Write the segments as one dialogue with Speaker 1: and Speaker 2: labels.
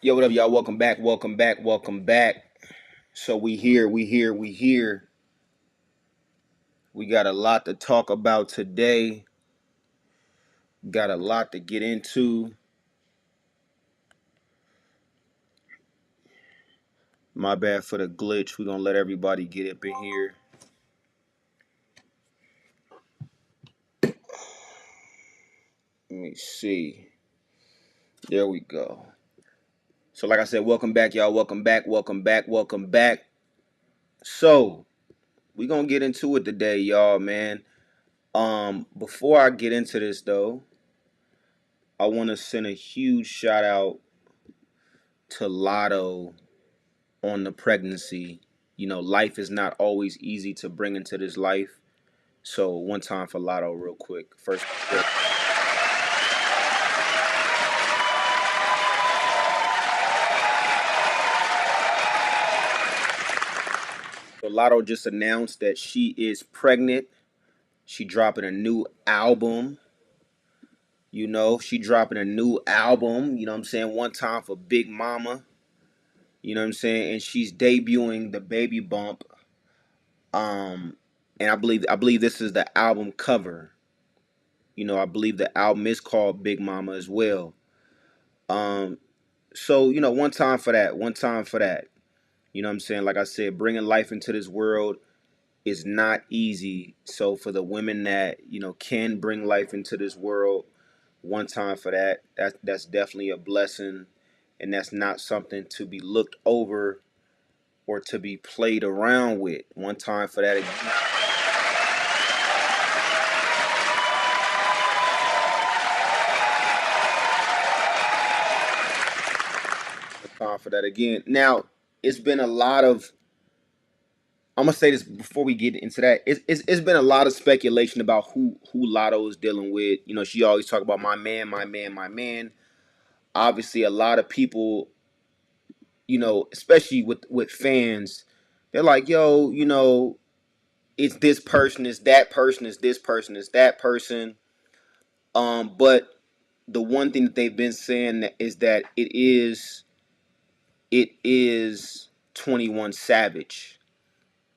Speaker 1: Yo, what up, y'all? Welcome back. Welcome back. Welcome back. So we here. We here. We here. We got a lot to talk about today. Got a lot to get into. My bad for the glitch. We're gonna let everybody get up in here. Let me see. There we go. So, like I said, welcome back, y'all. Welcome back. Welcome back. Welcome back. So, we gonna get into it today, y'all, man. Before I get into this though, I want to send a huge shout out to Latto on the pregnancy. Life is not always easy to bring into this life. So one time for Latto real quick. First, so Latto just announced that she is pregnant. She dropping a new album. She dropping a new album. You know what I'm saying? One time for Big Mama. You know what I'm saying? And she's debuting the Baby Bump. And I believe this is the album cover. I believe the album is called Big Mama as well. Um, so one time for that. One time for that. You know what I'm saying? Like I said, bringing life into this world is not easy. So for the women that can bring life into this world, one time for that. That's definitely a blessing, and that's not something to be looked over or to be played around with. One time for that again. One time for that again. Now it's been a lot of. I'm gonna say this before we get into that. It's been a lot of speculation about who Lotto is dealing with. She always talk about my man, my man, my man. Obviously, a lot of people, especially with fans, they're like, yo, it's this person, it's that person, it's this person, it's that person. But the one thing that they've been saying is that it is 21 Savage.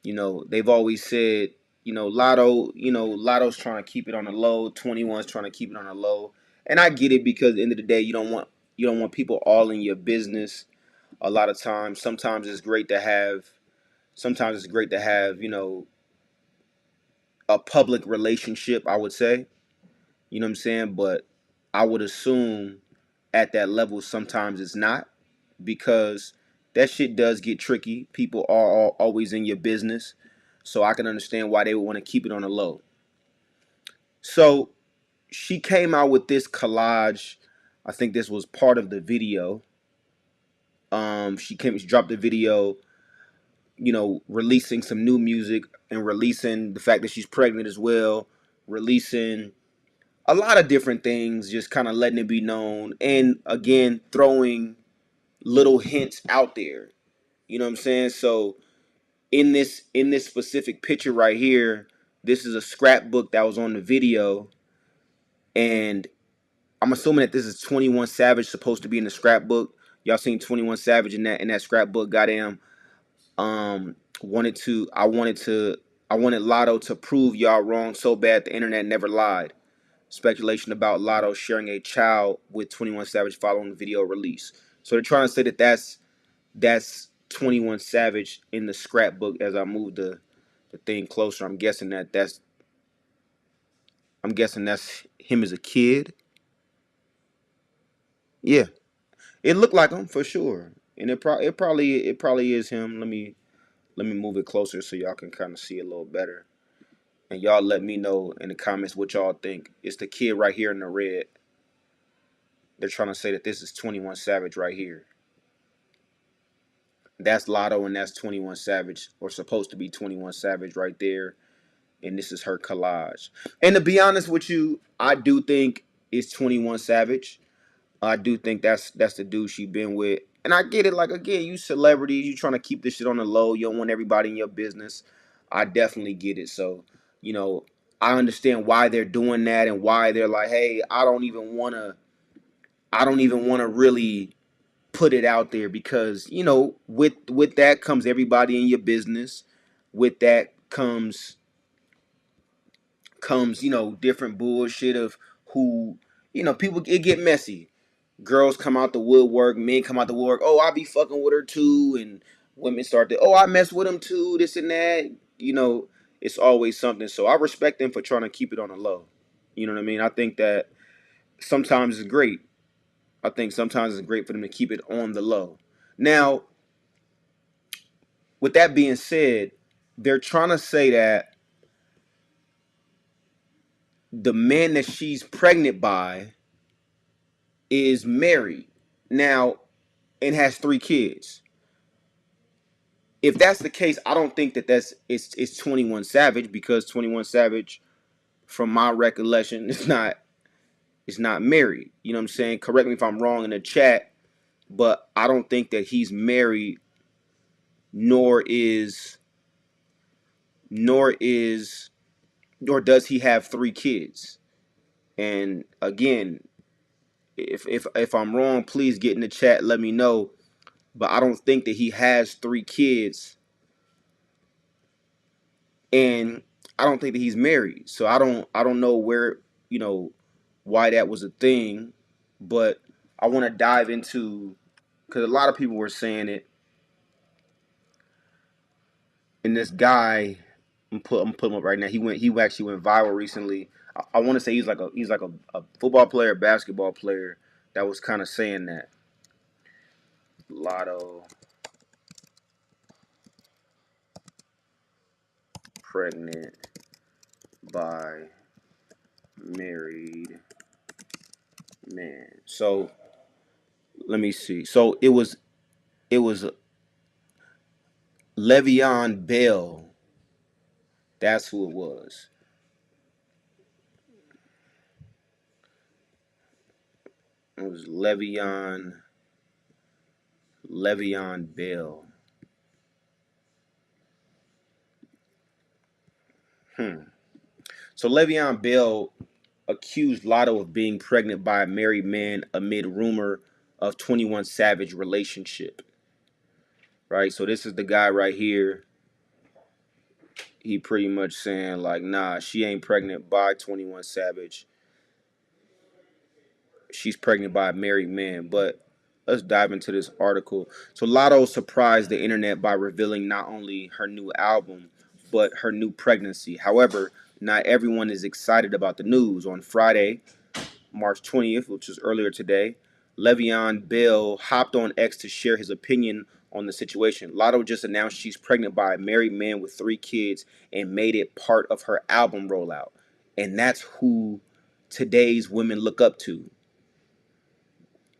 Speaker 1: They've always said, Lotto's trying to keep it on the low, 21's trying to keep it on the low. And I get it because at the end of the day, you don't want people all in your business a lot of times. Sometimes it's great to have a public relationship, I would say. You know what I'm saying? But I would assume at that level sometimes it's not, because that shit does get tricky. People are always in your business. So I can understand why they would want to keep it on the low. So she came out with this collage. I think this was part of the video. She dropped the video, releasing some new music and releasing the fact that she's pregnant as well, releasing a lot of different things, just kind of letting it be known, and again throwing little hints out there. You know what I'm saying? So in this specific picture right here, this is a scrapbook that was on the video, and I'm assuming that this is 21 Savage supposed to be in the scrapbook. Y'all seen 21 Savage in that scrapbook? Goddamn. I wanted Lotto to prove y'all wrong so bad the internet never lied. Speculation about Lotto sharing a child with 21 Savage following the video release. So they're trying to say that that's 21 Savage in the scrapbook. As I move the thing closer, I'm guessing that's him as a kid. Yeah, it looked like him for sure, and it probably is him. Let me move it closer so y'all can kind of see it a little better, and y'all let me know in the comments what y'all think. It's the kid right here in the red. They're trying to say that this is 21 Savage right here. That's Lotto and that's 21 Savage, or supposed to be 21 Savage right there. And this is her collage. And to be honest with you, I do think it's 21 Savage. I do think that's the dude she been with. And I get it, like, again, you celebrities, you trying to keep this shit on the low. You don't want everybody in your business. I definitely get it. So, I understand why they're doing that and why they're like, hey, I don't even wanna really put it out there because with that comes everybody in your business. With that comes different bullshit of who people, it get messy. Girls come out the woodwork, men come out the woodwork. Oh, I be fucking with her too, and women start to, oh, I mess with him too, this and that. It's always something. So I respect them for trying to keep it on the low. You know what I mean? I think that sometimes it's great. I think sometimes it's great for them to keep it on the low. Now, with that being said, they're trying to say that the man that she's pregnant by is married now and has 3 kids. If that's the case, I don't think that it's 21 Savage, because 21 Savage, from my recollection, is not married. You know what I'm saying? Correct me if I'm wrong in the chat, but I don't think that he's married, nor is nor is nor does he have 3 kids. And again, if I'm wrong, please get in the chat, let me know. But I don't think that he has 3 kids, and I don't think that he's married. So I don't know where why that was a thing, but I want to dive into, because a lot of people were saying it, and this guy, I'm putting him up right now. He actually went viral recently. I want to say he's like a football player, basketball player that was kind of saying that. Lotto pregnant by married man. So let me see. So it was Le'Veon Bell. That's who it was. It was Le'Veon Bell. So Le'Veon Bell accused Latto of being pregnant by a married man amid rumor of 21 Savage relationship. Right? So this is the guy right here. He pretty much saying like, nah, she ain't pregnant by 21 Savage. She's pregnant by a married man. But let's dive into this article. So Latto surprised the internet by revealing not only her new album, but her new pregnancy. However, not everyone is excited about the news. On Friday, March 20th, which was earlier today, Le'Veon Bell hopped on X to share his opinion on the situation. Latto just announced she's pregnant by a married man with 3 kids and made it part of her album rollout. And that's who today's women look up to.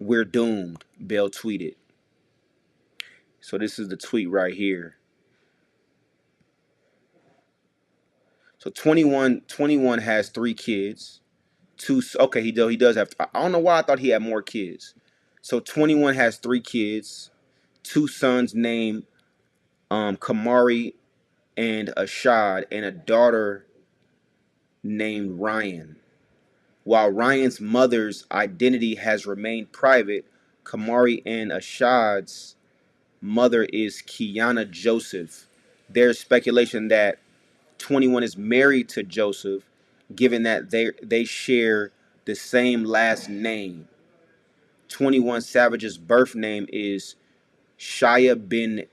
Speaker 1: We're doomed, Bell tweeted. So this is the tweet right here. So 21 has 3 kids. Okay, he does have. I don't know why I thought he had more kids. So 21 has 3 kids, 2 sons named Kamari and Ashad, and a daughter named Ryan. While Ryan's mother's identity has remained private, Kamari and Ashad's mother is Kiana Joseph. There's speculation that 21 is married to Joseph, given that they share the same last name. 21 Savage's birth name is Shia bin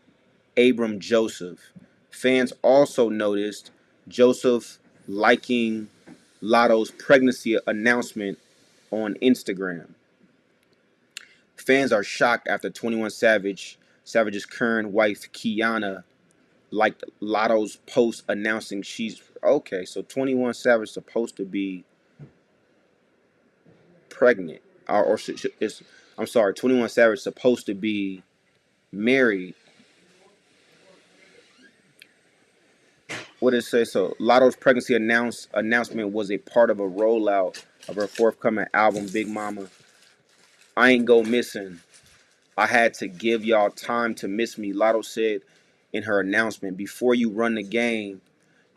Speaker 1: Abram Joseph. Fans also noticed Joseph liking Latto's pregnancy announcement on Instagram. Fans are shocked after 21 Savage's current wife Kiana liked Latto's post announcing she's okay. So 21 Savage supposed to be pregnant, or is, I'm sorry, 21 Savage supposed to be married. What did it say? So Latto's pregnancy announcement was a part of a rollout of her forthcoming album, Big Mama. I ain't go missing. I had to give y'all time to miss me, Latto said in her announcement. Before you run the game,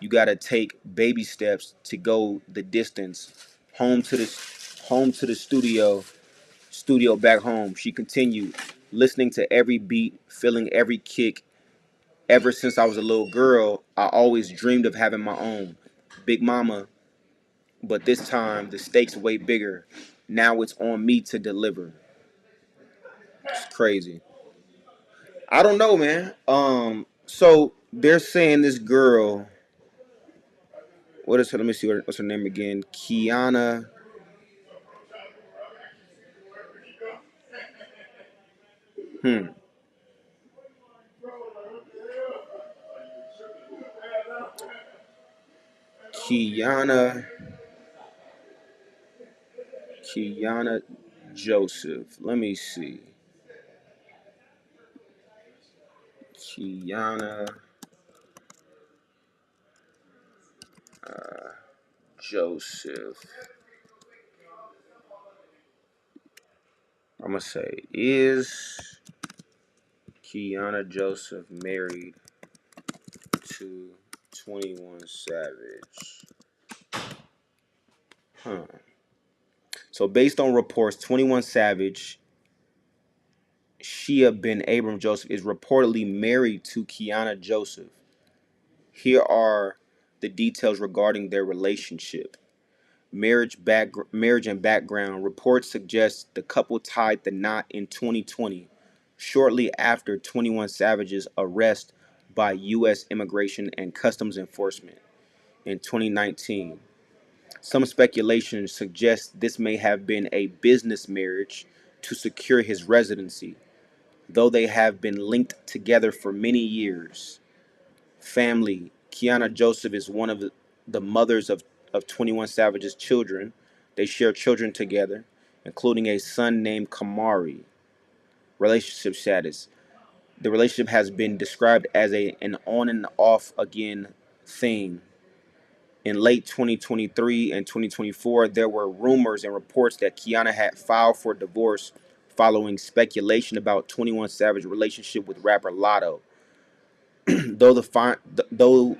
Speaker 1: you gotta take baby steps to go the distance. Home to the studio back home. She continued. listening to every beat, feeling every kick. Ever since I was a little girl, I always dreamed of having my own Big Mama, but this time the stakes way bigger. Now it's on me to deliver. It's crazy. I don't know, man. So they're saying this girl, what is her? Let me see what's her name again. Hmm. Kiana, Kiana Joseph. Let me see. Kiana Joseph. I'm gonna say, is Kiana Joseph married to 21 Savage? Huh. So based on reports, 21 Savage, Shia Ben Abram Joseph, is reportedly married to Kiana Joseph. Here are the details regarding their relationship. Marriage and background. Reports suggest the couple tied the knot in 2020, shortly after 21 Savage's arrest by U.S. Immigration and Customs Enforcement in 2019. Some speculation suggests this may have been a business marriage to secure his residency, though they have been linked together for many years. Family. Kiana Joseph is one of the mothers of 21 Savage's children. They share children together, including a son named Kamari. Relationship status. The relationship has been described as an on and off again thing. In late 2023 and 2024, there were rumors and reports that Kiana had filed for divorce following speculation about 21 Savage's relationship with rapper Latto. though the fi- though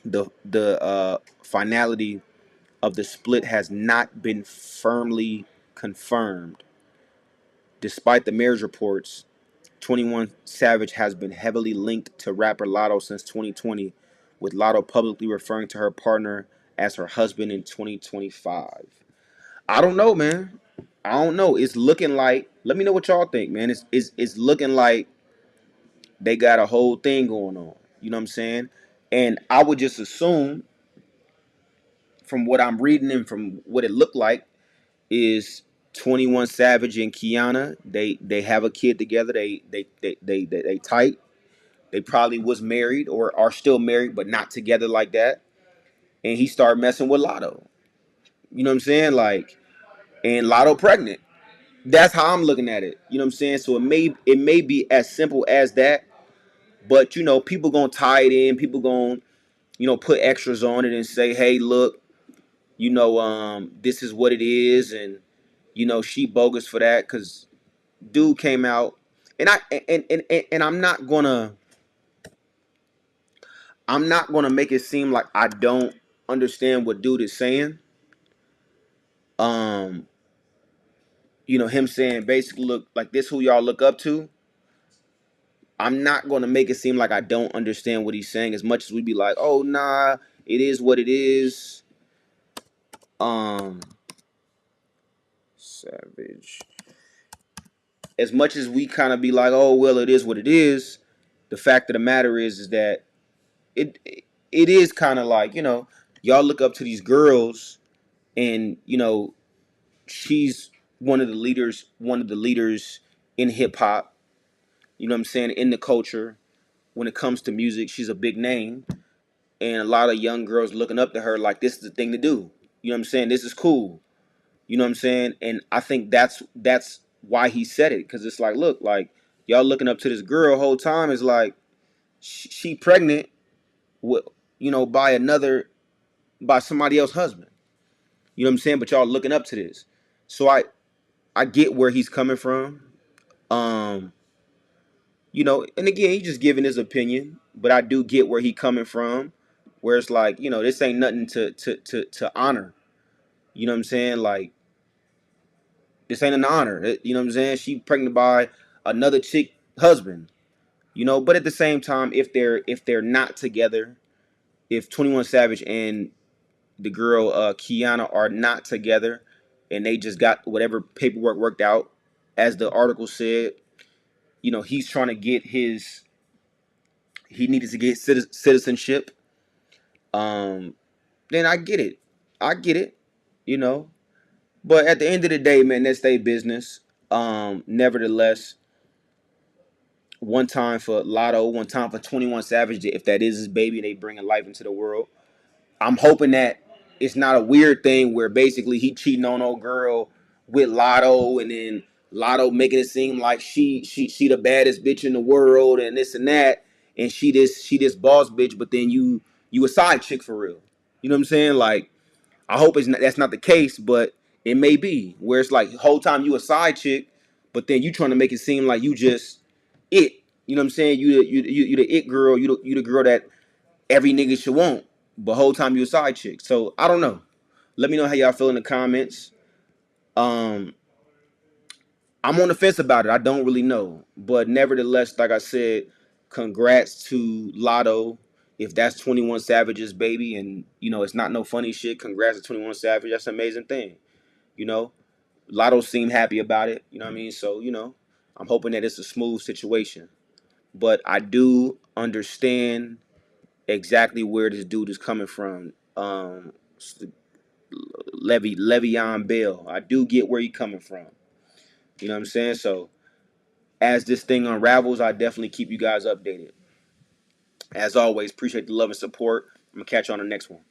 Speaker 1: the finality of the split has not been firmly confirmed. Despite the marriage reports, 21 Savage has been heavily linked to rapper Latto since 2020, with Latto publicly referring to her partner as her husband in 2025. I don't know, man. I don't know. It's looking like. Let me know what y'all think, man. It's looking like they got a whole thing going on. You know what I'm saying? And I would just assume, from what I'm reading and from what it looked like, is 21 Savage and Kiana. They have a kid together. They tight. They probably was married or are still married, but not together like that. And he started messing with Lotto. You know what I'm saying? Like, and Lotto pregnant. That's how I'm looking at it. You know what I'm saying? So it may be as simple as that, but people gonna tie it in. People gonna put extras on it and say, hey, look, this is what it is, and she bogus for that because dude came out, and I'm not gonna make it seem like I don't understand what dude is saying. Um, him saying basically, look, like this who y'all look up to. I'm not gonna make it seem like I don't understand what he's saying as much as we'd be like, oh nah, it is what it is. Um, Savage. As much as we kind of be like, oh well, it is what it is. The fact of the matter is that it it is kind of like y'all look up to these girls, and she's one of the leaders in hip hop. You know what I'm saying, in the culture. When it comes to music, she's a big name, and a lot of young girls looking up to her like this is the thing to do. You know what I'm saying? This is cool. You know what I'm saying? And I think that's why he said it, because it's like, look, like y'all looking up to this girl whole time is like she pregnant with by somebody else's husband. You know what I'm saying? But y'all looking up to this. So I get where he's coming from. Um, and again, he's just giving his opinion, but I do get where he coming from. Where it's like, this ain't nothing to honor. You know what I'm saying? Like, this ain't an honor. You know what I'm saying? She pregnant by another chick husband. You know, but at the same time, if they're not together, if 21 Savage and the girl Kiana are not together, and they just got whatever paperwork worked out, as the article said, you know, he's trying to get his, he needed to get citizenship. Um, then I get it, I get it, you know. But at the end of the day, man, that's their business. Nevertheless, one time for Latto, one time for 21 Savage, if that is his baby, they bringing life into the world. I'm hoping that it's not a weird thing where basically he cheating on old girl with Lotto, and then Lotto making it seem like she the baddest bitch in the world and this and that, and she this boss bitch, but then you a side chick for real. You know what I'm saying? Like, I hope that's not the case, but it may be where it's like the whole time you a side chick, but then you trying to make it seem like you just it. You know what I'm saying? You the it girl. You the girl that every nigga should want, but whole time you a side chick. So I don't know. Let me know how y'all feel in the comments. Um, I'm on the fence about it. I don't really know, but nevertheless, like I said, congrats to Lotto. If that's 21 Savage's baby, and you know it's not no funny shit, congrats to 21 Savage. That's an amazing thing. You know, Lotto seemed happy about it. You know what I mean? So you know, I'm hoping that it's a smooth situation. But I do understand exactly where this dude is coming from. Le'Veon Bell. I do get where he coming from. You know what I'm saying? So as this thing unravels, I definitely keep you guys updated. As always, appreciate the love and support. I'm gonna catch you on the next one.